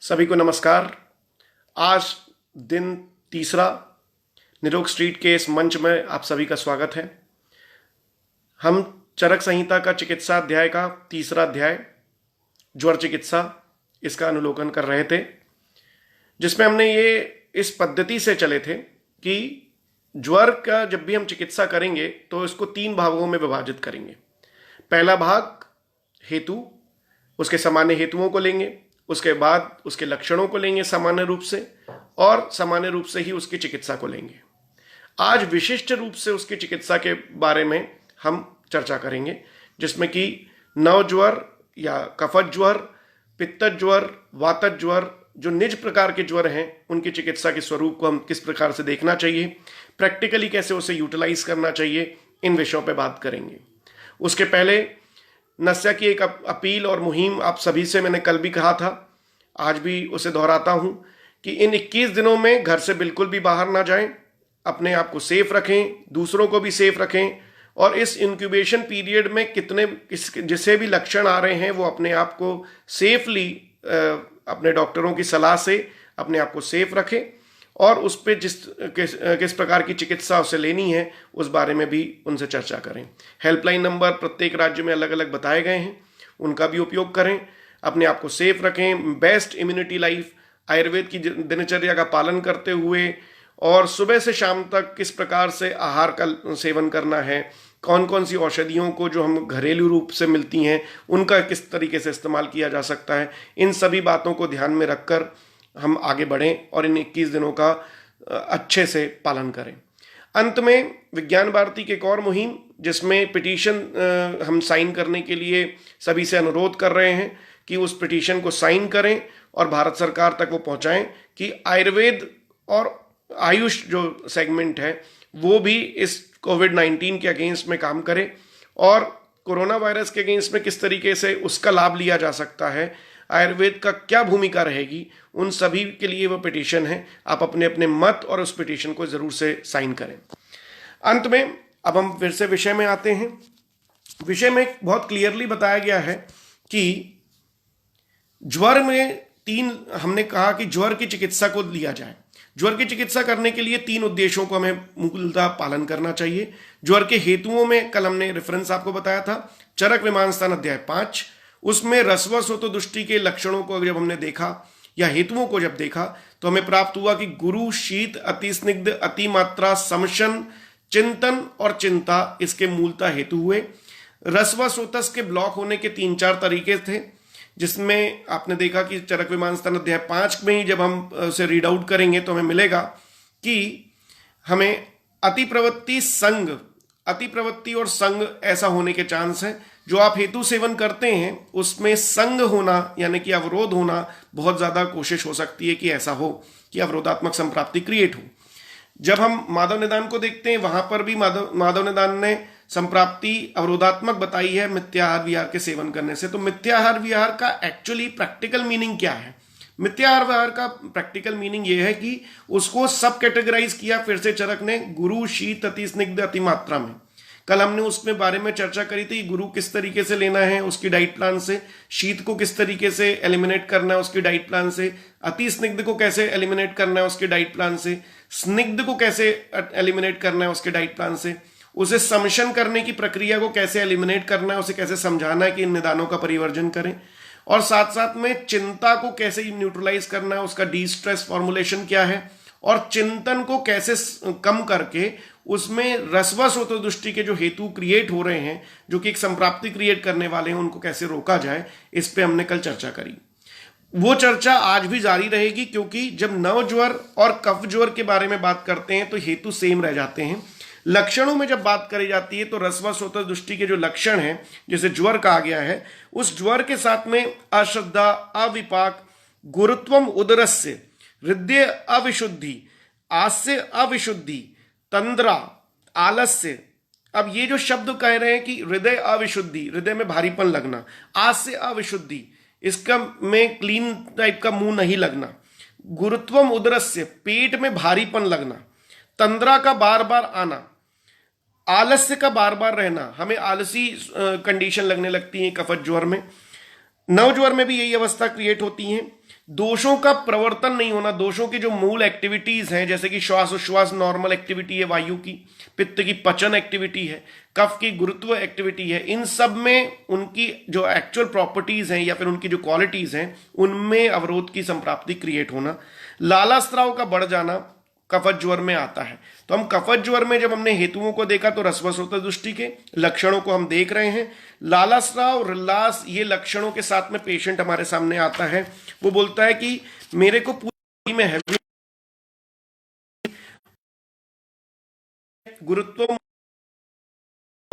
सभी को नमस्कार। आज दिन तीसरा निरोग स्ट्रीट के इस मंच में आप सभी का स्वागत है। हम चरक संहिता का चिकित्सा अध्याय का तीसरा अध्याय ज्वर चिकित्सा इसका अनुलोकन कर रहे थे, जिसमें हमने ये इस पद्धति से चले थे कि ज्वर का जब भी हम चिकित्सा करेंगे तो इसको 3 भागों में विभाजित करेंगे। पहला भाग हेतु, उसके सामान्य हेतुओं को लेंगे, उसके बाद उसके लक्षणों को लेंगे सामान्य रूप से, और सामान्य रूप से ही उसकी चिकित्सा को लेंगे। आज विशिष्ट रूप से उसकी चिकित्सा के बारे में हम चर्चा करेंगे, जिसमें कि नव ज्वर या कफज ज्वर, पित्तज ज्वर, वातज ज्वर, जो निज प्रकार के ज्वर हैं उनकी चिकित्सा के स्वरूप को हम किस प्रकार से देखना चाहिए, प्रैक्टिकली कैसे उसे यूटिलाइज करना चाहिए, इन विषयों पर बात करेंगे। उसके पहले नस्या की एक अपील और मुहिम आप सभी से मैंने कल भी कहा था, आज भी उसे दोहराता हूं कि इन 21 दिनों में घर से बिल्कुल भी बाहर ना जाएं, अपने आप को सेफ रखें, दूसरों को भी सेफ रखें, और इस इंक्यूबेशन पीरियड में जिसे भी लक्षण आ रहे हैं वो अपने आप को सेफली अपने डॉक्टरों की सलाह से अपने आप को सेफ रखें, और उस पर किस प्रकार की चिकित्सा उसे लेनी है उस बारे में भी उनसे चर्चा करें। हेल्पलाइन नंबर प्रत्येक राज्य में अलग अलग बताए गए हैं, उनका भी उपयोग करें, अपने आप को सेफ रखें। बेस्ट इम्यूनिटी लाइफ आयुर्वेद की दिनचर्या का पालन करते हुए, और सुबह से शाम तक किस प्रकार से आहार का सेवन करना है, कौन कौन सी औषधियों को जो हम घरेलू रूप से मिलती हैं उनका किस तरीके से इस्तेमाल किया जा सकता है, इन सभी बातों को ध्यान में रखकर हम आगे बढ़ें और इन 21 दिनों का अच्छे से पालन करें। अंत में विज्ञान भारती की एक और मुहिम, जिसमें पिटीशन हम साइन करने के लिए सभी से अनुरोध कर रहे हैं कि उस पिटीशन को साइन करें और भारत सरकार तक वो पहुंचाएं कि आयुर्वेद और आयुष जो सेगमेंट है वो भी इस कोविड-19 के अगेंस्ट में काम करे, और कोरोना वायरस के अगेंस्ट में किस तरीके से उसका लाभ लिया जा सकता है, आयुर्वेद का क्या भूमिका रहेगी, उन सभी के लिए वो पिटीशन है। आप अपने अपने मत और उस पिटीशन को जरूर से साइन करें। अंत में अब हम फिर से विषय में आते हैं। विषय में बहुत क्लियरली बताया गया है कि ज्वर में हमने कहा कि ज्वर की चिकित्सा को लिया जाए। ज्वर की चिकित्सा करने के लिए 3 उद्देश्यों को हमें मूलतः पालन करना चाहिए। ज्वर के हेतुओं में कल हमने रेफरेंस आपको बताया था, चरक विमान स्थान अध्याय 5, उसमें रसव सोतो दुष्टि के लक्षणों को जब हमने देखा या हेतुओं को जब देखा तो हमें प्राप्त हुआ कि गुरु, शीत, अति स्निग्ध, अति मात्रा, समशन, चिंतन और चिंता इसके मूलतः हेतु हुए। रसव सोतस के ब्लॉक होने के 3-4 तरीके थे, जिसमें आपने देखा कि चरक विमान स्थान अध्याय 5 में ही जब हम उसे रीड आउट करेंगे तो हमें मिलेगा कि हमें अति प्रवृत्ति और संग ऐसा होने के चांस है। जो आप हेतु सेवन करते हैं उसमें संग होना यानी कि अवरोध होना बहुत ज्यादा कोशिश हो सकती है कि ऐसा हो कि अवरोधात्मक संप्राप्ति क्रिएट हो। जब हम माधव निदान को देखते हैं वहां पर भी माधव निदान ने संप्राप्ति अवरोधात्मक बताई है मिथ्याहार विहार के सेवन करने से। तो मिथ्याहार विहार का एक्चुअली प्रैक्टिकल मीनिंग क्या है? मिथ्याहार विहार का प्रैक्टिकल मीनिंग यह है कि उसको सब कैटेगराइज किया फिर से चरक ने गुरु, शीत, अति स्निग्ध, अति मात्रा में। कल हमने उसमें बारे में चर्चा करी थी, गुरु किस तरीके से लेना है उसकी डाइट प्लान से, शीत को किस तरीके से एलिमिनेट करना है उसकी डाइट प्लान से, अति स्निग्ध को कैसे एलिमिनेट करना है उसके डाइट प्लान से, स्निग्ध को कैसे एलिमिनेट करना है उसके डाइट प्लान से, उसे समशन करने की प्रक्रिया को कैसे एलिमिनेट करना है, उसे कैसे समझाना है कि इन निदानों का परिवर्जन करें, और साथ साथ में चिंता को कैसे न्यूट्रलाइज करना है, उसका डी स्ट्रेस फॉर्मुलेशन क्या है, और चिंतन को कैसे कम करके उसमें रसव सोतो दृष्टि के जो हेतु क्रिएट हो रहे हैं जो कि एक संप्राप्ति क्रिएट करने वाले हैं उनको कैसे रोका जाए, इस पे हमने कल चर्चा करी। वो चर्चा आज भी जारी रहेगी, क्योंकि जब नव ज्वर और कफ ज्वर के बारे में बात करते हैं तो हेतु सेम रह जाते हैं। लक्षणों में जब बात करी जाती है तो रसव सोतो दृष्टि के जो लक्षण हैं जिसे ज्वर कहा गया है, उस ज्वर के साथ में अश्रद्धा, अविपाक, गुरुत्वम उदरस्य, हृदय अविशुद्धि, आस्य अविशुद्धि, तंद्रा, आलस्य। अब ये जो शब्द कह रहे हैं कि हृदय अविशुद्धि, हृदय में भारीपन लगना, आस्य अविशुद्धि, इसका में क्लीन टाइप का मुंह नहीं लगना, गुरुत्वम उदरस्य, पेट में भारीपन लगना, तंद्रा का बार बार आना, आलस्य का बार बार रहना, हमें आलसी कंडीशन लगने लगती है कफज ज्वर में। नव ज्वर में भी यही अवस्था क्रिएट होती है। दोषों का प्रवर्तन नहीं होना, दोषों की जो मूल एक्टिविटीज हैं जैसे कि श्वास उश्वास नॉर्मल एक्टिविटी है वायु की, पित्त की पचन एक्टिविटी है, कफ की गुरुत्व एक्टिविटी है, इन सब में उनकी जो एक्चुअल प्रॉपर्टीज हैं या फिर उनकी जो क्वालिटीज हैं उनमें अवरोध की संप्राप्ति क्रिएट होना, लाला स्राव का बढ़ जाना कफज ज्वर में आता है। तो हम कफज ज्वर में जब हमने हेतुओं को देखा तो रसवस्रोत दृष्टि के लक्षणों को हम देख रहे हैं। लालास्राव रिल्लास ये लक्षणों के साथ में पेशेंट हमारे सामने आता है, वो बोलता है कि मेरे को पूरी में हैवी गुरुत्वम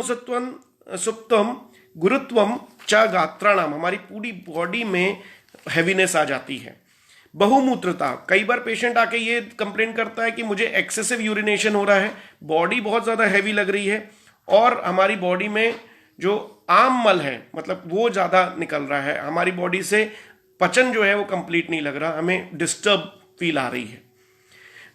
सुप्तम गुरुत्वम च गात्राणाम, हमारी पूरी बॉडी में हैवीनेस आ जाती है। बहुमूत्रता, कई बार पेशेंट आके ये कंप्लेन करता है कि मुझे एक्सेसिव यूरिनेशन हो रहा है, बॉडी बहुत ज्यादा हैवी लग रही है और हमारी बॉडी में जो आम मल है मतलब वो ज्यादा निकल रहा है, हमारी बॉडी से पचन जो है वो कंप्लीट नहीं लग रहा, हमें डिस्टर्ब फील आ रही है।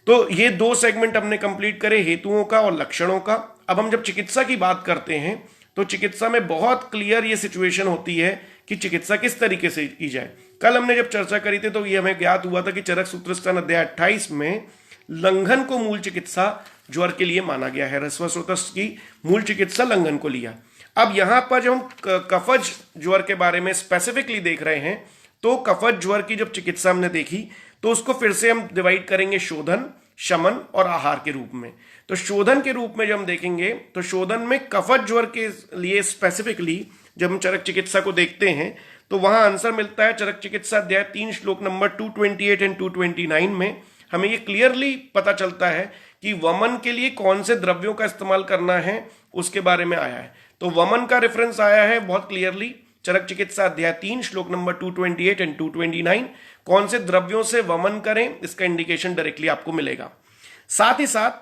तो ये दो सेगमेंट हमने कंप्लीट करे, हेतुओं का और लक्षणों का। अब हम जब चिकित्सा की बात करते हैं तो चिकित्सा में बहुत क्लियर ये सिचुएशन होती है कि चिकित्सा किस तरीके से की जाए। कल हमने जब चर्चा करी थी तो ये हमें ज्ञात हुआ था कि चरक सूत्रस्थान अध्याय 28 में लंघन को मूल चिकित्सा ज्वर के लिए माना गया है, रसवस्रोतस की मूल चिकित्सा लंघन को लिया। अब यहां पर जब हम कफज ज्वर के बारे में स्पेसिफिकली देख रहे हैं तो कफज ज्वर की जब चिकित्सा हमने देखी तो उसको फिर से हम डिवाइड करेंगे शोधन, शमन और आहार के रूप में। तो शोधन के रूप में जब हम देखेंगे तो शोधन में कफज ज्वर के लिए स्पेसिफिकली जब हम चरक चिकित्सा को देखते हैं तो वहां आंसर मिलता है चरक चिकित्सा अध्याय 3 श्लोक नंबर 228 एंड 229 में हमें ये क्लियरली पता चलता है कि वमन के लिए कौन से द्रव्यों का इस्तेमाल करना है उसके बारे में आया है। तो वमन का रेफरेंस आया है बहुत क्लियरली चरक चिकित्सा अध्याय 3 श्लोक नंबर 228 एंड 229, कौन से द्रव्यों से वमन करें इसका इंडिकेशन डायरेक्टली आपको मिलेगा। साथ ही साथ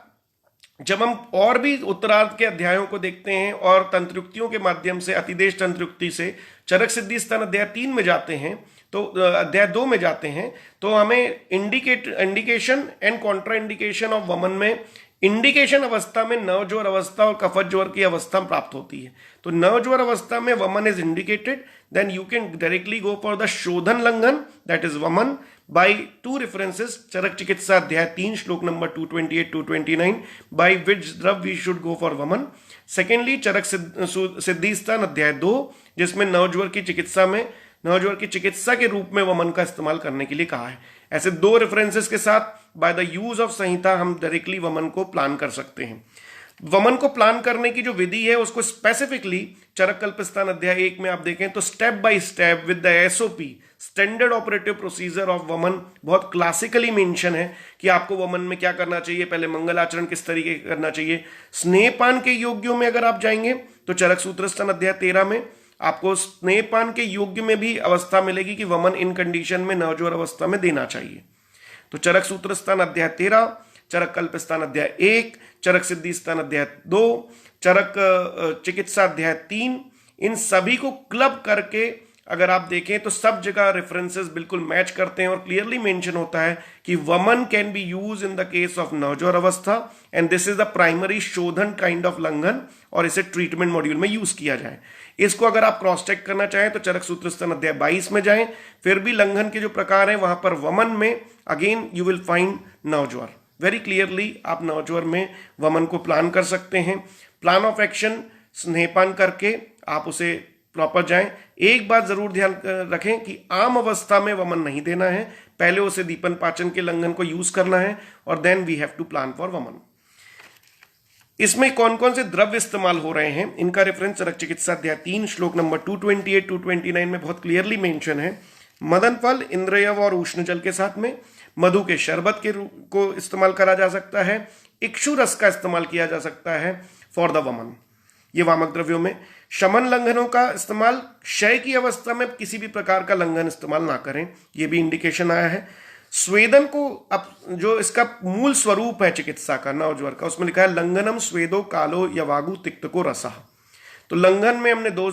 जब हम और भी उत्तरार्ध के अध्यायों को देखते हैं और तंत्रुक्तियों के माध्यम से अतिदेश तंत्रुक्ति से चरक सिद्धि स्थान अध्याय 3 में जाते हैं तो अध्याय 2 में जाते हैं तो हमें indication and Contra indication of वमन में इंडिकेशन अवस्था में नवज्वर अवस्था और कफज ज्वर की अवस्था प्राप्त होती है। तो नवज्वर अवस्था में वमन is indicated, then you can directly go for the शोधन लंघन दैट इज वमन बाय टू रेफरेंसेस, चरक चिकित्सा अध्याय 3 श्लोक नंबर 228 229 बाय विच द्रव वी शुड गो फॉर वमन। सेकेंडली चरक सिद्धि स्थान अध्याय 2 जिसमें नवज्वर की चिकित्सा में नवज्वर की चिकित्सा के रूप में वमन का इस्तेमाल करने के लिए कहा है। ऐसे दो रेफरेंसेस के साथ बाय द यूज ऑफ संहिता हम डायरेक्टली वमन को प्लान कर सकते हैं। वमन को प्लान करने की जो विधि है उसको स्पेसिफिकली चरक कल्पस्थान अध्याय 1 में आप देखें तो step by step with the SOP standard operative procedure of वमन बहुत क्लासिकली मेंशन है कि आपको वमन में क्या करना चाहिए, पहले मंगल आचरण किस तरीके करना चाहिए। स्नेहपान के योग्यों में अगर आप जाएंगे तो चरक सूत्रस्थान अध्याय 13 में आपको स्नेहपान के योग्य में भी अवस्था मिलेगी कि वमन इन कंडीशन में नवज्वर अवस्था में देना चाहिए। तो चरक सूत्रस्थान अध्याय 13, चरक कल्पस्थान अध्याय 1, चरक सिद्धि स्थान अध्याय 2, चरक चिकित्सा अध्याय 3, इन सभी को क्लब करके अगर आप देखें तो सब जगह रेफरेंसेस बिल्कुल मैच करते हैं और क्लियरली मेंशन होता है कि vamana can be use in the case of navajvara avastha and this is the primary shodhana kind of langhana और इसे ट्रीटमेंट मॉड्यूल में यूज किया जाए। इसको अगर आप क्रॉस चेक करना चाहें तो चरक सूत्रस्थान अध्याय 22 में जाएं, फिर भी लंघन के जो प्रकार हैं वहां पर वमन में again you will find navajvara. Very clearly आप नवज्वर में वमन को प्लान कर सकते हैं। प्लान ऑफ एक्शन स्नेहपान करके आप उसे प्रॉपर जाएं। एक बात जरूर ध्यान रखें कि आम अवस्था में वमन नहीं देना है, पहले उसे दीपन पाचन के लंघन को यूज करना है और then we have to plan for वमन। इसमें कौन कौन से द्रव्य इस्तेमाल हो रहे हैं इनका रेफरेंस चरक चिकित्सा अध्याय 3 श्लोक नंबर 228 229 में बहुत क्लियरली मेंशन है। मदन फल, इंद्रयव और उष्ण जल के साथ में मधु के शरबत के को इस्तेमाल करा जा सकता है। इक्षु रस का इस्तेमाल किया जा सकता है फॉर द वमन। ये वामक द्रव्यों में शमन लंघनों का इस्तेमाल, क्षय की अवस्था में किसी भी प्रकार का लंघन इस्तेमाल ना करें, ये भी इंडिकेशन आया है। स्वेदन को अब जो इसका मूल स्वरूप है चिकित्सा का नवज्वर का उसमें लिखा है लंघनम स्वेदो कालो यवागु तिक्तको रसा। तो लंघन में हमने दो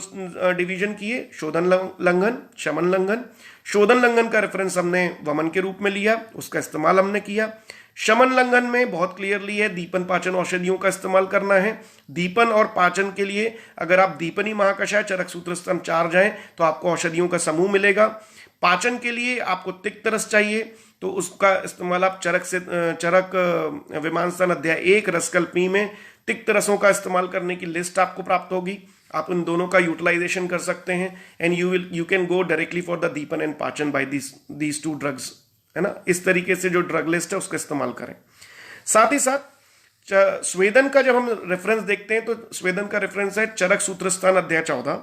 डिवीजन किए, शोधन लंघन, शमन लंघन। शोधन लंघन का रेफरेंस हमने वमन के रूप में लिया, उसका इस्तेमाल हमने किया। शमन लंघन में बहुत क्लियरली है दीपन पाचन औषधियों का इस्तेमाल करना है। दीपन और पाचन के लिए अगर आप दीपनी महाकषाय चरक सूत्रस्थान 4 जाएं तो आपको औषधियों का समूह मिलेगा। पाचन के लिए आपको तिक्त रस चाहिए, तो उसका इस्तेमाल आप चरक विमानस्थान अध्याय 1 रसकल्पी में तिक्त रसों का इस्तेमाल करने की लिस्ट आपको प्राप्त होगी। आप उन दोनों का यूटिलाइजेशन कर सकते हैं and you can go directly for the deepana and pachana by these two drugs, है ना। इस तरीके से जो ड्रग लिस्ट है उसका इस्तेमाल करें। साथ ही साथ स्वेदन का जब हम रेफरेंस देखते हैं तो स्वेदन का रेफरेंस है चरक सूत्रस्थान अध्याय 14।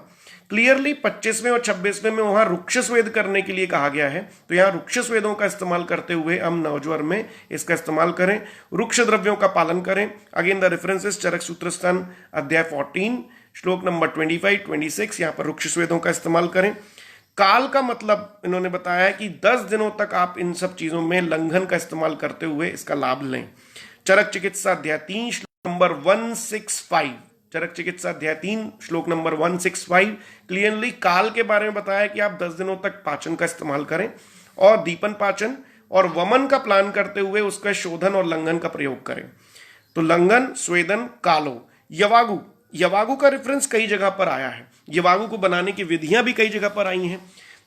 क्लियरली 25वें और 26वें में वहां रुक्ष स्वेद करने के लिए कहा गया है, तो यहां रुक्ष स्वेदों का इस्तेमाल करते हुए हम नवज्वर में इसका इस्तेमाल करें, रुक्ष द्रव्यों का पालन करें। अगेन द रेफरेंसेस चरक सूत्रस्थान अध्याय 14 श्लोक नंबर 25, 26, यहां पर रुक्ष स्वेदों का इस्तेमाल करें। काल का मतलब इन्होंने बताया है कि 10 दिनों तक आप इन सब चीजों में लंघन का इस्तेमाल करते हुए इसका लाभ लें। चरक चिकित्सा अध्याय 3 श्लोक नंबर 165, चरक चिकित्सा अध्याय 3 श्लोक नंबर 165 क्लियरली काल के बारे में बताया कि आप 10 दिनों तक पाचन का इस्तेमाल करें और दीपन पाचन और वमन का प्लान करते हुए उसका शोधन और लंघन का प्रयोग करें। तो लंघन, स्वेदन, कालो, यवागु, यवागु का रेफरेंस कई जगह पर आया है, यवागु को बनाने की विधियां भी कई जगह पर आई हैं।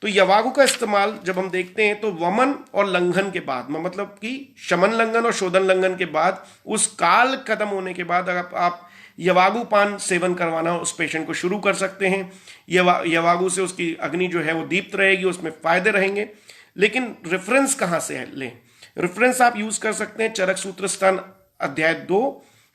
तो यवागु का इस्तेमाल जब हम देखते हैं तो वमन और लंघन के बाद, मतलब कि शमन लंघन और शोधन लंघन के बाद, उस काल खत्म होने के बाद अगर आप यवागु पान सेवन करवाना उस पेशेंट को शुरू कर सकते हैं। यवागु से उसकी अग्नि जो है वो दीप्त रहेगी, उसमें फायदे रहेंगे। लेकिन रेफरेंस कहां से लें? रेफरेंस आप यूज कर सकते हैं चरक सूत्रस्थान अध्याय 2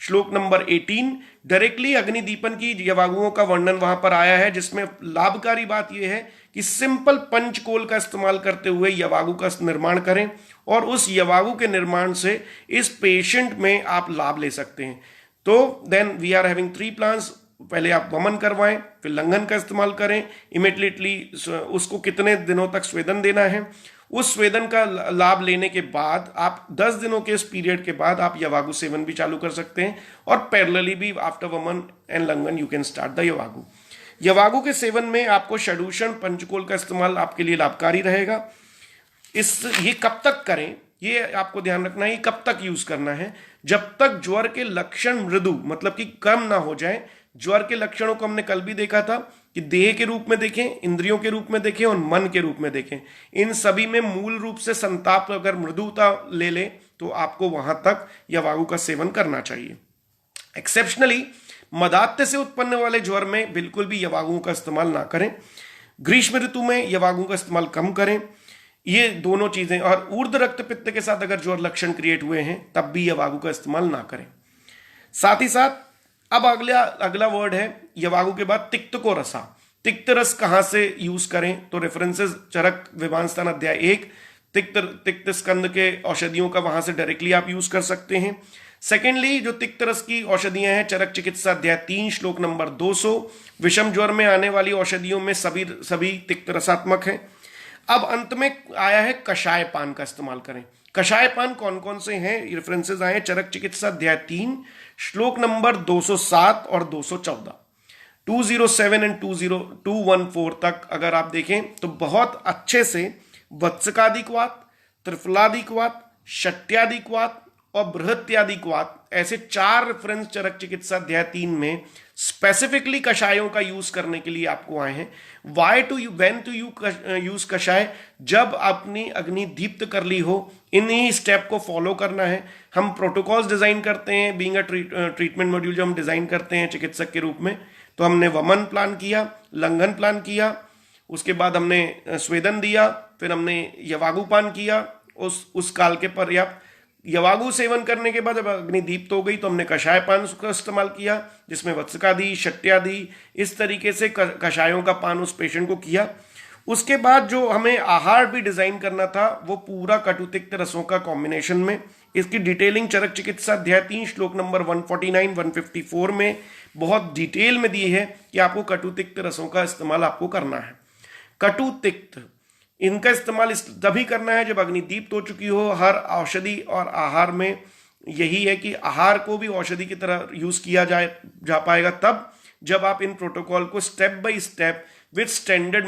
श्लोक नंबर 18। डायरेक्टली अग्निदीपन की यवागुओं का वर्णन वहां पर आया है, जिसमें लाभकारी बात यह है कि सिंपल पंचकोल का इस्तेमाल करते हुए यवागु का निर्माण करें और उस यवागु के निर्माण से इस पेशेंट में आप लाभ ले सकते हैं। तो then we are having 3 plans. पहले आप वमन करवाएं, फिर लंघन का इस्तेमाल करें, इमीडिएटली उसको कितने दिनों तक स्वेदन देना है, उस स्वेदन का लाभ लेने के बाद आप 10 दिनों के इस पीरियड के बाद आप यवागु सेवन भी चालू कर सकते हैं और पैरेलली भी after vamana and langhana you can start the yavagu. यवागु के सेवन में आपको षडूषण पंचकोल का इस्तेमाल आपके लिए लाभकारी रहेगा। ये कब तक करें, ये आपको ध्यान रखना है, कब तक यूज करना है? जब तक ज्वर के लक्षण मृदु, मतलब कि कम ना हो जाए। ज्वर के लक्षणों को हमने कल भी देखा था कि देह के रूप में देखें, इंद्रियों के रूप में देखें और मन के रूप में देखें। इन सभी में मूल रूप से संताप अगर मृदुता ले ले तो आपको वहां तक यवागु का सेवन करना चाहिए। एक्सेप्शनली मदात्य से उत्पन्न वाले ज्वर में बिल्कुल भी यवागुओं का इस्तेमाल ना करें। ग्रीष्म ऋतु में यवागुओं का इस्तेमाल कम करें। ये दोनों चीजें, और ऊर्ध्व रक्तपित्त के साथ अगर ज्वर लक्षण क्रिएट हुए हैं तब भी यवागु का इस्तेमाल ना करें। साथ ही साथ अब अगला वर्ड है यवागु के बाद तिक्त को रसा। तिक्त रस कहां से यूज करें? तो रेफरेंसेस चरक विमानस्थान अध्याय 1 तिक्त स्कंद के औषधियों का वहां से डायरेक्टली आप यूज कर सकते हैं। सेकेंडली जो तिक्त रस की औषधियां हैं चरक चिकित्सा अध्याय 3 श्लोक नंबर 200, विषम ज्वर में आने वाली औषधियों में सभी तिक्त रसात्मक हैं। अब अंत में आया है कषाय पान का इस्तेमाल करें। कषाय पान कौन कौन से हैं? रेफरेंसेस आए चरक चिकित्सा अध्याय 3 श्लोक नंबर 207 और 214, 207 एंड 214 तक अगर आप देखें तो बहुत अच्छे से वत्सकादिक्वात, त्रिफलादिक्वात, शट्यादिक्वात और बृहत्यादिक्वात, ऐसे 4 रेफरेंस चरक चिकित्सा अध्याय 3 में स्पेसिफिकली कषायों का यूज करने के लिए आपको आए हैं। व्हेन टू यूज कषाय? जब अपनी अग्नि दीप्त कर ली हो, इन्हीं स्टेप को फॉलो करना है। हम प्रोटोकॉल्स डिजाइन करते हैं, बीइंग अ ट्रीटमेंट मॉड्यूल जो हम डिजाइन करते हैं चिकित्सक के रूप में, तो हमने वमन प्लान किया, लंघन प्लान किया, उसके बाद हमने स्वेदन दिया, फिर हमने यवागुपान किया। उस काल के पर्याप्त यवागु सेवन करने के बाद जब अग्नि दीप्त हो गई तो हमने कषाय पान का इस्तेमाल किया, जिसमें वत्सकादि, शट्यादि, इस तरीके से कषायों का पान उस पेशेंट को किया। उसके बाद जो हमें आहार भी डिजाइन करना था वो पूरा कटुतिक्त रसों का कॉम्बिनेशन में, इसकी डिटेलिंग चरक चिकित्सा अध्याय 3 श्लोक नंबर 149, 154 में बहुत डिटेल में दी है कि आपको कटुतिक्त रसों का इस्तेमाल आपको करना है। कटुतिक्त, इनका इस्तेमाल तभी करना है जब अग्नि दीप्त हो चुकी हो। हर औषधि और आहार में यही है कि आहार को भी औषधि की तरह यूज किया जा पाएगा तब जब आप इन प्रोटोकॉल को step by step with standard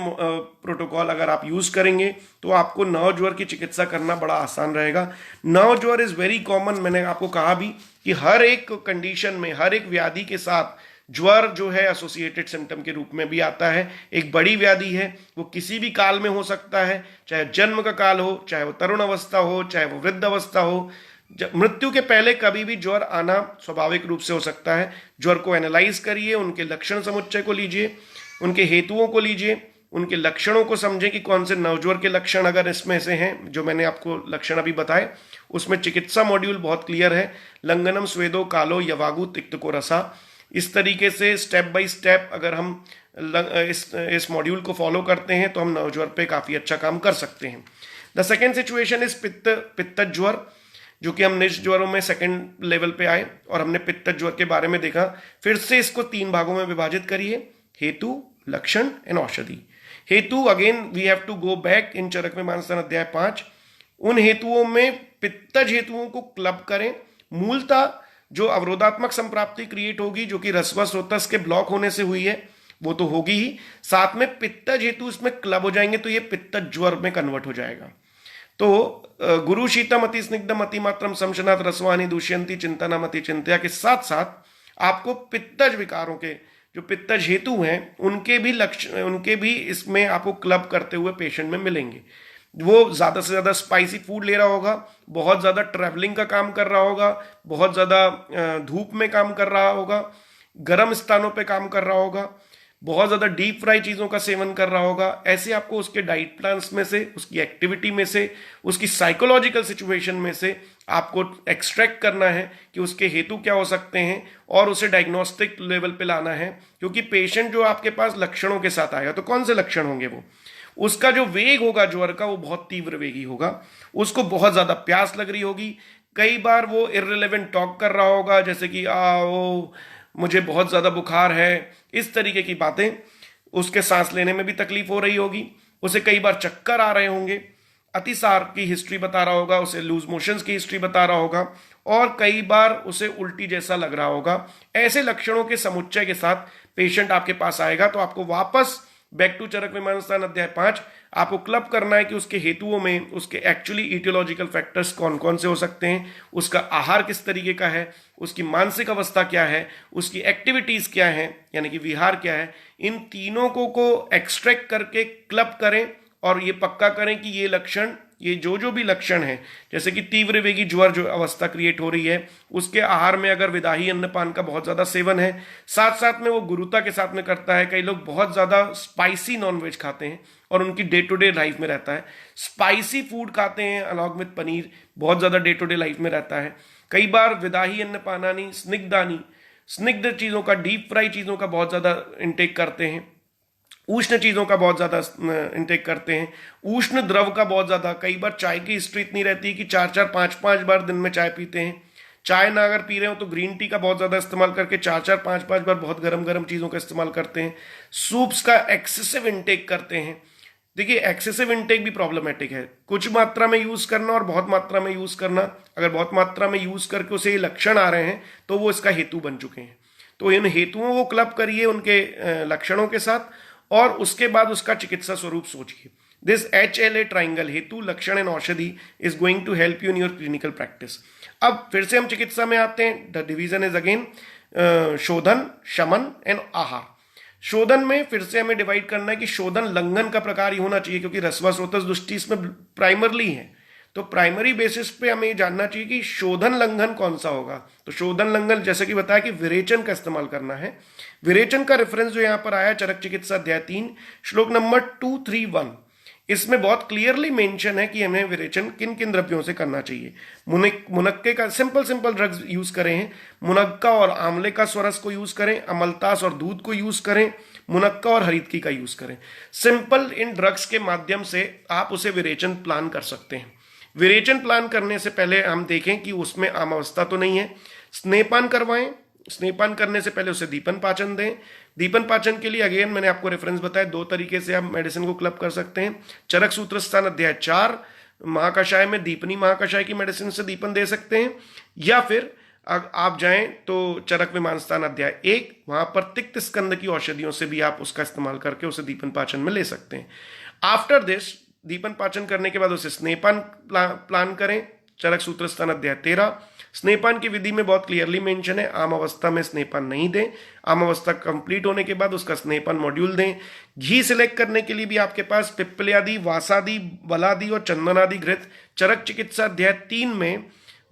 protocol अगर आप यूज करेंगे तो आपको नवज्वर की चिकित्सा करना बड़ा आसान रहेगा। नवज्वर इज वेरी कॉमन, मैंने आपको कहा भी कि हर एक कंडीशन में, हर एक व्याधि के साथ ज्वर जो है एसोसिएटेड सिम्टम के रूप में भी आता है, एक बड़ी व्याधि है, वो किसी भी काल में हो सकता है, चाहे जन्म का काल हो, चाहे वो तरुण अवस्था हो, चाहे वो वृद्ध अवस्था हो। मृत्यु के पहले कभी भी ज्वर आना स्वाभाविक रूप से हो सकता है। ज्वर को एनालाइज करिए, उनके लक्षण समुच्चय को लीजिए, उनके हेतुओं को लीजिए, उनके लक्षणों को समझें कि कौन से नवज्वर के लक्षण अगर इसमें से हैं, जो मैंने आपको लक्षण अभी बताए, उसमें चिकित्सा मॉड्यूल बहुत क्लियर है। लंघनम स्वेदो कालो यवागु तिक्तको रसा, इस तरीके से स्टेप बाय स्टेप अगर हम इस मॉड्यूल को फॉलो करते हैं तो हम नवज्वर पे काफ़ी अच्छा काम कर सकते हैं। द सेकेंड सिचुएशन इज पित्त ज्वर, जो कि हम निज ज्वरों में सेकेंड लेवल पे आए और हमने पित्त ज्वर के बारे में देखा। फिर से इसको 3 भागों में विभाजित करिए, हेतु, लक्षण एंड औषधि। हेतु, again we have to go back in Charak में मानस्थान अध्याय 5। उन हेतुओं में पित्तज हेतुओं को क्लब करें। मूलतः जो अवरोधात्मक संप्राप्ति क्रिएट होगी, जो कि रसवस स्रोतस के ब्लॉक होने से हुई है, वो तो होगी ही, साथ में पित्तज हेतु इसमें क्लब हो जाएंगे तो ये पित्तज ज्वर में कन्वर्ट हो जाएगा। तो गुरु शीतम अति स्निग्धम अति मात्रम समशनाथ रसवानी दूष्यंती चिंतनम अति चिंतया के साथ साथ आपको पित्तज विकारों के जो पित्तज हेतु हैं उनके भी लक्षण, उनके भी इसमें आपको क्लब करते हुए पेशेंट में मिलेंगे। वो ज़्यादा से ज़्यादा स्पाइसी फूड ले रहा होगा, बहुत ज़्यादा ट्रैवलिंग का काम कर रहा होगा, बहुत ज़्यादा धूप में काम कर रहा होगा, गर्म स्थानों पे काम कर रहा होगा, बहुत ज़्यादा डीप फ्राई चीज़ों का सेवन कर रहा होगा। ऐसे आपको उसके डाइट प्लान्स में से, उसकी एक्टिविटी में से, उसकी साइकोलॉजिकल सिचुएशन में से आपको एक्सट्रैक्ट करना है कि उसके हेतु क्या हो सकते हैं और उसे डायग्नोस्टिक लेवल पे लाना है। क्योंकि पेशेंट जो आपके पास लक्षणों के साथ आएगा तो कौन से लक्षण होंगे, वो उसका जो वेग होगा ज्वर का वो बहुत तीव्र वेगी होगा, उसको बहुत ज़्यादा प्यास लग रही होगी, कई बार वो इररिलेवेंट टॉक कर रहा होगा, जैसे कि वो मुझे बहुत ज़्यादा बुखार है, इस तरीके की बातें। उसके सांस लेने में भी तकलीफ हो रही होगी, उसे कई बार चक्कर आ रहे होंगे, अतिसार की हिस्ट्री बता रहा होगा, उसे लूज मोशंस की हिस्ट्री बता रहा होगा और कई बार उसे उल्टी जैसा लग रहा होगा। ऐसे लक्षणों के समुच्चय के साथ पेशेंट आपके पास आएगा तो आपको वापस बैक टू चरक विमान स्थान अध्याय 5 आपको क्लब करना है कि उसके हेतुओं में उसके एक्चुअली इटियोलॉजिकल फैक्टर्स कौन कौन से हो सकते हैं, उसका आहार किस तरीके का है, उसकी मानसिक अवस्था क्या है, उसकी एक्टिविटीज क्या है, यानी कि विहार क्या है। इन तीनों को एक्सट्रैक्ट करके क्लब करें और ये पक्का करें कि ये लक्षण, ये जो भी लक्षण है, जैसे कि तीव्र वेगी ज्वर जो अवस्था क्रिएट हो रही है, उसके आहार में अगर विदाही अन्नपान का बहुत ज़्यादा सेवन है, साथ साथ में वो गुरुता के साथ में करता है। कई लोग बहुत ज़्यादा स्पाइसी नॉनवेज खाते हैं और उनकी डे टू डे लाइफ में रहता है, स्पाइसी फूड खाते हैं अलॉन्ग विद पनीर, बहुत ज़्यादा डे टू डे लाइफ में रहता है। कई बार विदाही अन्नपानानी, स्निग्धानी, स्निग्ध चीज़ों का, डीप फ्राई चीज़ों का बहुत ज़्यादा इंटेक करते हैं, उष्ण चीज़ों का बहुत ज़्यादा इंटेक करते हैं, उष्ण द्रव का बहुत ज़्यादा। कई बार चाय की हिस्ट्री इतनी रहती है कि 4-4, 5-5 बार दिन में चाय पीते हैं। चाय ना अगर पी रहे हो तो ग्रीन टी का बहुत ज़्यादा इस्तेमाल करके 4-4, 5-5 बार बहुत गर्म गर्म चीज़ों का इस्तेमाल करते हैं। सूप्स का एक्सेसिव इंटेक करते हैं। देखिए, एक्सेसिव इंटेक भी प्रॉब्लमेटिक है। कुछ मात्रा में यूज़ करना और बहुत मात्रा में यूज़ करना, अगर बहुत मात्रा में यूज़ करके उसे ये लक्षण आ रहे हैं तो वो इसका हेतु बन चुके हैं। तो इन हेतुओं को क्लब करिए उनके लक्षणों के साथ और उसके बाद उसका चिकित्सा स्वरूप सोचिए। दिस HLA ट्राइंगल, हेतु, लक्षण एंड औषधि, is going to help you in your clinical practice. अब फिर से हम चिकित्सा में आते हैं। द डिवीजन इज अगेन शोधन, शमन एंड आहार। शोधन में फिर से हमें डिवाइड करना है कि शोधन लंघन का प्रकार ही होना चाहिए, क्योंकि रसवा स्रोतस दृष्टि इसमें प्राइमरली है। तो प्राइमरी बेसिस पे हमें ये जानना चाहिए कि शोधन लंघन कौन सा होगा। तो शोधन लंघन, जैसे कि बताया कि विरेचन का इस्तेमाल करना है। विरेचन का रेफरेंस जो यहां पर आया चरक चिकित्सा अध्याय 3 श्लोक नंबर 231, इसमें बहुत क्लियरली मेंशन है कि हमें विरेचन किन किन द्रव्यों से करना चाहिए। मुनक्के का सिंपल ड्रग्स यूज करें, मुनक्का और आंवले का स्वरस को यूज करें, अमलतास और दूध को यूज करें, मुनक्का और हरितकी का यूज करें। सिंपल इन ड्रग्स के माध्यम से आप उसे विरेचन प्लान कर सकते हैं। विरेचन प्लान करने से पहले हम देखें कि उसमें आम अवस्था तो नहीं है। स्नेहपान करवाएं, स्नेहपान करने से पहले उसे दीपन पाचन दें। दीपन पाचन के लिए अगेन मैंने आपको रेफरेंस बताया, 2 तरीके से आप मेडिसिन को क्लब कर सकते हैं। चरक सूत्र स्थान अध्याय 4 महाकषाय में दीपनी महाकषाय की मेडिसिन से दीपन दे सकते हैं, या फिर आप जाएं तो चरक विमान स्थान अध्याय 1, वहां पर तिक्त स्कंद की औषधियों से भी आप उसका इस्तेमाल करके उसे दीपन पाचन में ले सकते हैं। आफ्टर दिस, दीपन पाचन करने के बाद उसे स्नेहपान प्लान करें, चरक सूत्र स्थान अध्याय 13। स्नेहपान की विधि में बहुत क्लियरली मेंशन है, आम अवस्था में स्नेहपान नहीं दें, आम अवस्था कंप्लीट होने के बाद उसका स्नेहपान मॉड्यूल दें। घी सिलेक्ट करने के लिए भी आपके पास पिप्पल्यादि, वासादि, बलादि और चंदनादि घृत चरक चिकित्सा अध्याय 3 में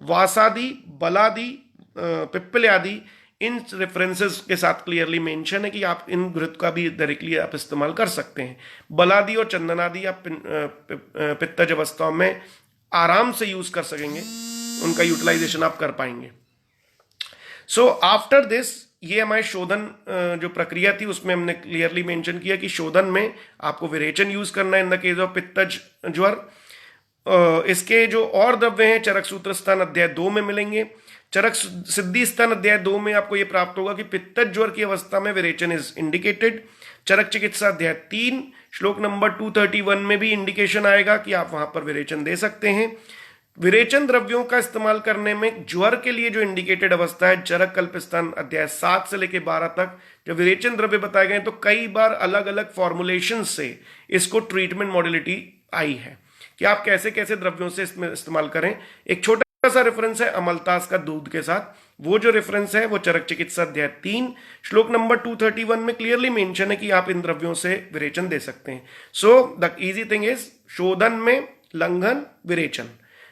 वासादि, बलादि, पिप्पल्यादि इन रेफरेंसेस के साथ क्लियरली मेंशन है कि आप इन घृत का भी डायरेक्टली आप इस्तेमाल कर सकते हैं। बलादि और चंदनादि आप पित्तज अवस्थाओं में आराम से यूज कर सकेंगे, उनका यूटिलाइजेशन आप कर पाएंगे। सो आफ्टर दिस, ये हमारे शोधन जो प्रक्रिया थी उसमें हमने क्लियरली मेंशन किया कि शोधन में आपको विरेचन यूज करना है इन द केस ऑफ पित्तज ज्वर। इसके जो और द्रव्य हैं चरक सूत्र स्थान अध्याय 2 में मिलेंगे। चरक सिद्धि स्थान अध्याय 2 में आपको यह प्राप्त होगा कि पित्तज ज्वर की अवस्था में विरेचन इज इंडिकेटेड। चरक चिकित्सा अध्याय 3 श्लोक नंबर 231 में भी इंडिकेशन आएगा कि आप वहां पर विरेचन दे सकते हैं। विरेचन द्रव्यों का इस्तेमाल करने में ज्वर के लिए जो इंडिकेटेड अवस्था है चरक कल्पस्थान अध्याय 7 से लेकर 12 तक जब विरेचन द्रव्य बताए गए तो कई बार अलग अलग फॉर्मुलेशन से इसको ट्रीटमेंट मॉडलिटी आई है कि आप कैसे कैसे द्रव्यों से इसमें इस्तेमाल करें। एक छोटा सा रेफरेंस है अमलतास का दूध के साथ, वो जो रेफरेंस है वो चरक चिकित्सा अध्याय 3 श्लोक नंबर 231 में क्लियरली मेंशन है कि आप इन द्रव्यों से विरेचन दे सकते हैं। So the easy thing is शोधन में लंघन, विरेचन।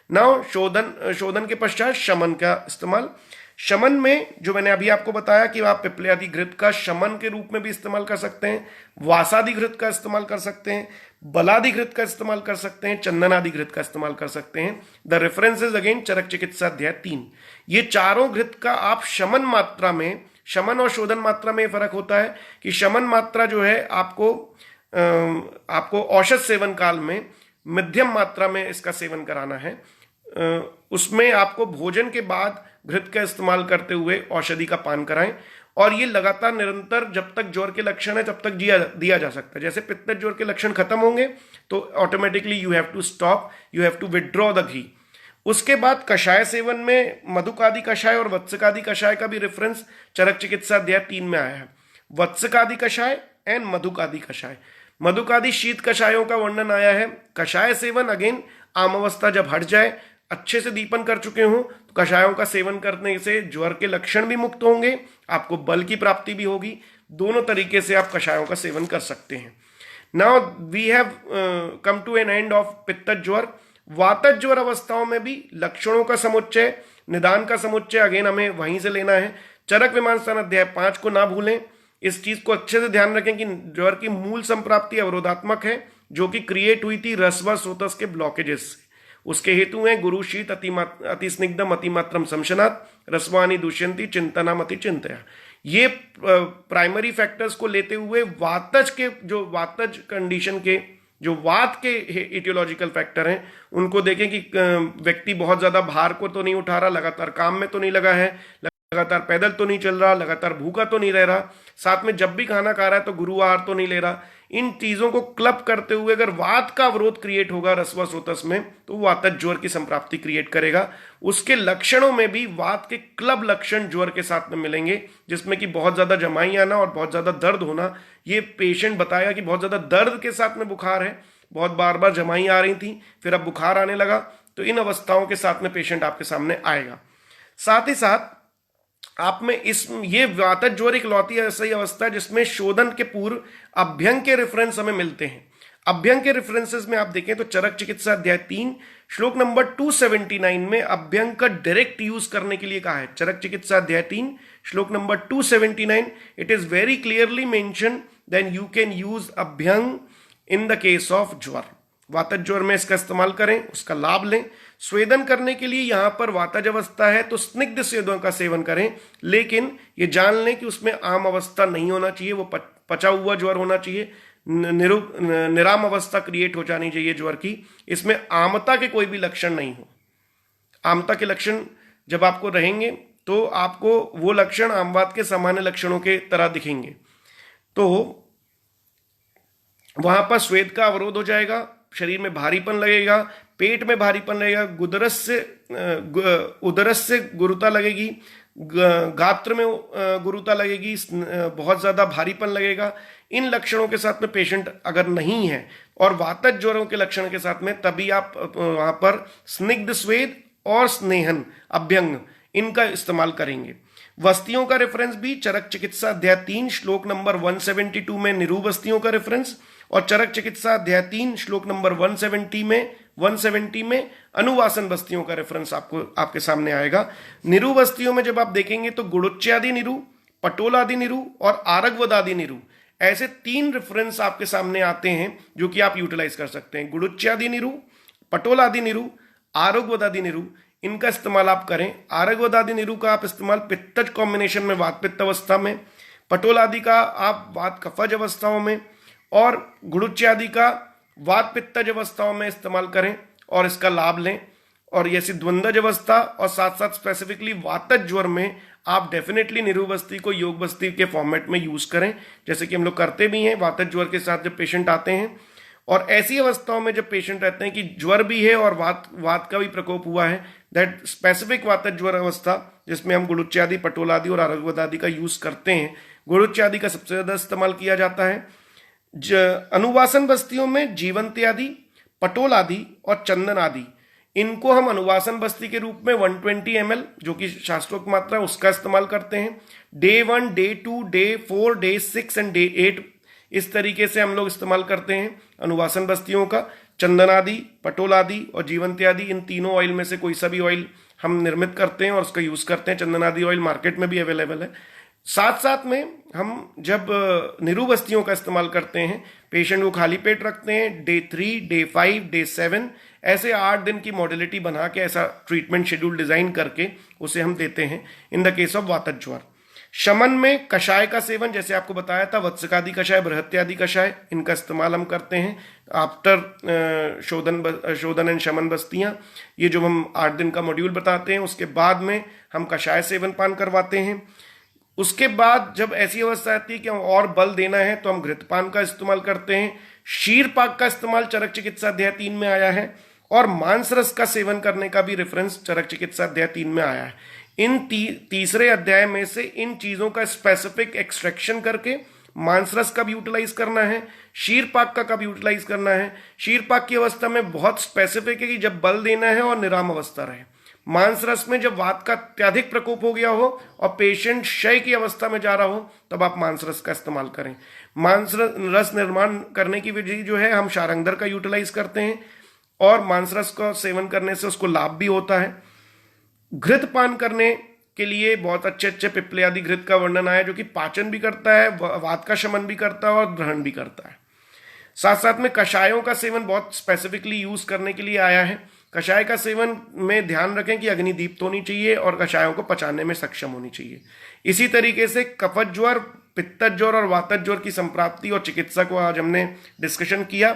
नाउ शोधन के पश्चात शमन का इस्तेमाल। शमन में जो मैंने अभी आपको बताया कि आप पिप्पल्यादि घृत का शमन के रूप में भी इस्तेमाल कर सकते हैं, वासादि घृत का इस्तेमाल कर सकते हैं, बलादि घृत का इस्तेमाल कर सकते हैं, चंदनादि घृत का इस्तेमाल कर सकते हैं। द रेफरेंस इज अगेन चरक चिकित्सा अध्याय 3। ये चारों घृत का आप शमन मात्रा में, शमन और शोधन मात्रा में फर्क होता है कि शमन मात्रा जो है आपको औषध सेवन काल में मध्यम मात्रा में इसका सेवन कराना है। उसमें आपको भोजन के बाद घृत का इस्तेमाल करते हुए औषधि का पान कराएं और ये लगातार निरंतर जब तक ज्वर के लक्षण है तब तक दिया जा सकता है। जैसे पित्त ज्वर के लक्षण खत्म होंगे तो automatically you have to stop, you have to withdraw the ghee. उसके बाद कषाय सेवन में मधुकादि कषाय और वत्सकादि कषाय का भी रेफरेंस चरक चिकित्सा अध्याय 3 में आया है। वत्सकादि कषाय एंड मधुकादि कषाय, मधुकादि शीत कषायों का वर्णन आया है। कषाय सेवन अगेन आमावस्था जब हट जाए, अच्छे से दीपन कर चुके हों तो कषायों का सेवन करने से ज्वर के लक्षण भी मुक्त होंगे, आपको बल की प्राप्ति भी होगी। दोनों तरीके से आप कषायों का सेवन कर सकते हैं। Now we have come to an end of पित्तज ज्वर। वातज ज्वर अवस्थाओं में भी लक्षणों का समुच्चय, निदान का समुच्चय अगेन हमें वहीं से लेना है। चरक विमान स्थान अध्याय 5 को ना भूलें। इस चीज को अच्छे से ध्यान रखें कि ज्वर की मूल संप्राप्ति अवरोधात्मक है जो कि क्रिएट हुई थी रसव स्रोतस के ब्लॉकेजेस से। उसके हेतु हैं गुरु शीत अतिस्निग्धम अतिमात्रम संशनात् रसवानी दुष्यंती चिंतनाम अति चिंतया। ये प्राइमरी फैक्टर्स को लेते हुए वातज के जो वातज कंडीशन के जो वात के इटियोलॉजिकल फैक्टर हैं उनको देखें कि व्यक्ति बहुत ज्यादा भार को तो नहीं उठा रहा, लगातार काम में तो नहीं लगा है, लगातार पैदल तो नहीं चल रहा, लगातार भूखा तो नहीं रह रहा, साथ में जब भी खाना खा रहा है तो गुरु आहार तो नहीं ले रहा। इन चीजों को क्लब करते हुए अगर वात का अवरोध क्रिएट होगा रसव स्रोतस में तो वातज ज्वर की संप्राप्ति क्रिएट करेगा। उसके लक्षणों में भी वात के क्लब लक्षण ज्वर के साथ में मिलेंगे, जिसमें कि बहुत ज्यादा जमाई आना और बहुत ज्यादा दर्द होना। ये पेशेंट बताया कि बहुत ज्यादा दर्द के साथ में बुखार है, बहुत बार बार जमाई आ रही थी, फिर अब बुखार आने लगा, तो इन अवस्थाओं के साथ में पेशेंट आपके सामने आएगा। साथ ही साथ आप में ये वातज ज्वर एक लौती ऐसी अवस्था है जिसमें शोधन के पूर्व अभ्यंग के रेफरेंस हमें मिलते हैं। अभ्यंग के रेफरेंसेस में आप देखें तो चरक चिकित्सा अध्याय 3 श्लोक नंबर 279 में अभ्यंग का डायरेक्ट यूज करने के लिए कहा है। चरक चिकित्सा अध्याय 3 श्लोक number 279, it is very clearly mention then you can use abhyanga in the case of jwara. वातज ज्वर में इसका इस्तेमाल करें, उसका लाभ लें। स्वेदन करने के लिए यहां पर वातज अवस्था है तो स्निग्ध स्वेदों का सेवन करें, लेकिन ये जान लें कि उसमें आम अवस्था नहीं होना चाहिए, वो पचा हुआ ज्वर होना चाहिए, निराम अवस्था क्रिएट हो जानी चाहिए ज्वर की। इसमें आमता के कोई भी लक्षण नहीं हो। आमता के लक्षण जब आपको रहेंगे तो आपको वो लक्षण आमवात के सामान्य लक्षणों के तरह दिखेंगे, तो वहां पर स्वेद का अवरोध हो जाएगा, शरीर में भारीपन लगेगा, पेट में भारीपन लगेगा, उदरस से गुरुता लगेगी, गात्र में गुरुता लगेगी, बहुत ज्यादा भारीपन लगेगा। इन लक्षणों के साथ में पेशेंट अगर नहीं है और वातज ज्वरों के लक्षण के साथ में, तभी आप वहां पर स्निग्ध स्वेद और स्नेहन अभ्यंग इनका इस्तेमाल करेंगे। वस्तियों का रेफरेंस भी चरक चिकित्सा अध्याय 3 श्लोक नंबर 172 में निरूबस्तियों का रेफरेंस, और चरक चिकित्सा अध्याय 3 श्लोक नंबर 170 में अनुवासन बस्तियों का रेफरेंस आपको आपके सामने आएगा। निरूबस्तियों में जब आप देखेंगे तो गुड़ुच्यादि निरू, पटोलादि निरू और आरगवदादि निरू, ऐसे 3 रेफरेंस आपके सामने आते हैं जो कि आप यूटिलाइज कर सकते हैं। गुड़ुच्यादि निरू, पटोलादि निरू, आरगवदादि निरू, इनका इस्तेमाल आप करें। आरगवदादि निरू का आप इस्तेमाल पित्तज कॉम्बिनेशन में वात पित्त अवस्था में, पटोलादि का आप वात कफज अवस्थाओं में, और गुड़ुच्यादि का वात पित्तज अवस्थाओं में इस्तेमाल करें और इसका लाभ लें। और ऐसी द्वंद्वज अवस्था और साथ साथ स्पेसिफिकली वातज ज्वर में आप डेफिनेटली निरूबस्ती को योग बस्ती के फॉर्मेट में यूज करें, जैसे कि हम लोग करते भी हैं वातज ज्वर के साथ जब पेशेंट आते हैं। और ऐसी अवस्थाओं में जब पेशेंट रहते हैं कि ज्वर भी है और वात का भी प्रकोप हुआ है, दैट स्पेसिफिक वातज ज्वर अवस्था जिसमें हम गुड़ुच्यादि, पटोलादि और आरगवदादि का यूज करते हैं। गुड़ुच्यादि का सबसे ज्यादा इस्तेमाल किया जाता है। अनुवासन बस्तियों में जीवंत्यादि, पटोलादि और चंदन आदि, इनको हम अनुवासन बस्ती के रूप में 120 ml जो कि शास्त्रोक्त मात्रा है उसका इस्तेमाल करते हैं। Day 1, day 2, day 4, day 6 and day 8 इस तरीके से हम लोग इस्तेमाल करते हैं अनुवासन बस्तियों का। चंदनादि, पटोलादि और जीवंत्यादि, इन तीनों ऑयल में से कोई सा भी ऑयल हम निर्मित करते हैं और उसका यूज करते हैं। चंदनादि ऑयल मार्केट में भी अवेलेबल है। साथ साथ में हम जब निरूबस्तियों का इस्तेमाल करते हैं, पेशेंट को खाली पेट रखते हैं, डे 3, डे 5, डे 7 ऐसे 8 दिन की मॉडलिटी बना के ऐसा ट्रीटमेंट शेड्यूल डिजाइन करके उसे हम देते हैं इन द केस ऑफ वातज ज्वर। शमन में कषाय का सेवन, जैसे आपको बताया था, वत्सकादि कषाय, बृहत्यादि कषाय, इनका इस्तेमाल हम करते हैं आफ्टर शोधन एंड शमन बस्तियां। ये जो हम 8 दिन का मॉड्यूल बताते हैं उसके बाद में हम कषाय सेवन पान करवाते हैं। उसके बाद जब ऐसी अवस्था आती है कि हम और बल देना है तो हम घृतपान का इस्तेमाल करते हैं। क्षीरपाक का इस्तेमाल चरक चिकित्सा अध्याय 3 में आया है, और मांस रस का सेवन करने का भी रेफरेंस चरक चिकित्सा अध्याय 3 में आया है। इन तीसरे अध्याय में से इन चीजों का स्पेसिफिक एक्सट्रैक्शन करके मांस रस कब यूटिलाइज करना है, क्षीरपाक का कब यूटिलाइज करना है। क्षीरपाक की अवस्था में बहुत स्पेसिफिक है कि जब बल देना है और निराम अवस्था रहे। मांस रस में जब वात का अत्यधिक प्रकोप हो गया हो और पेशेंट क्षय की अवस्था में जा रहा हो तब आप मांस रस का इस्तेमाल करें। मांस रस निर्माण करने की विधि जो है हम शारंगधर का यूटिलाइज करते हैं, और मांस रस का सेवन करने से उसको लाभ भी होता है। घृत पान करने के लिए बहुत अच्छे अच्छे पिपले आदि घृत का वर्णन आया, जो कि पाचन भी करता है, वात का शमन भी करता है और ग्रहण भी करता है। साथ साथ में कषायों का सेवन बहुत स्पेसिफिकली यूज करने के लिए आया है। कषाय का सेवन में ध्यान रखें कि अग्नि दीप्त होनी चाहिए और कषायों को पचाने में सक्षम होनी चाहिए। इसी तरीके से कफज ज्वर, पित्तज ज्वर और वातज ज्वर की संप्राप्ति और चिकित्सा को आज हमने डिस्कशन किया।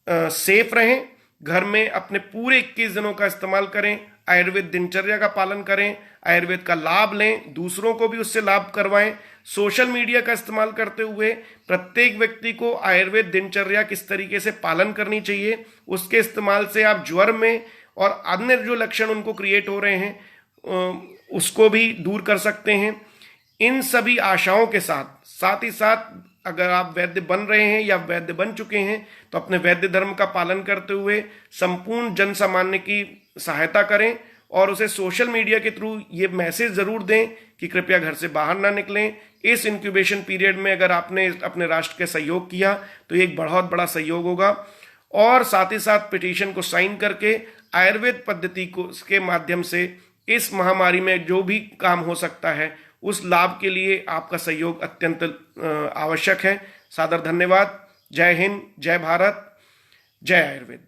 सेफ रहें, घर में अपने पूरे 21 दिनों का इस्तेमाल करें, आयुर्वेद दिनचर्या का पालन करें, आयुर्वेद का लाभ लें, दूसरों को भी उससे लाभ करवाएं। सोशल मीडिया का इस्तेमाल करते हुए प्रत्येक व्यक्ति को आयुर्वेद दिनचर्या किस तरीके से पालन करनी चाहिए, उसके इस्तेमाल से आप ज्वर में और अन्य जो लक्षण उनको क्रिएट हो रहे हैं उसको भी दूर कर सकते हैं। इन सभी आशाओं के साथ ही साथ अगर आप वैद्य बन रहे हैं या वैद्य बन चुके हैं तो अपने वैद्य धर्म का पालन करते हुए संपूर्ण जन सामान्य की सहायता करें, और उसे सोशल मीडिया के थ्रू ये मैसेज जरूर दें कि कृपया घर से बाहर ना निकलें। इस इंक्यूबेशन पीरियड में अगर आपने अपने राष्ट्र के सहयोग किया तो ये एक बहुत बड़ा सहयोग होगा। और साथ ही साथ पिटीशन को साइन करके आयुर्वेद पद्धति को के माध्यम से इस महामारी में जो भी काम हो सकता है उस लाभ के लिए आपका सहयोग अत्यंत आवश्यक है। सादर धन्यवाद। जय हिंद, जय भारत, जय आयुर्वेद।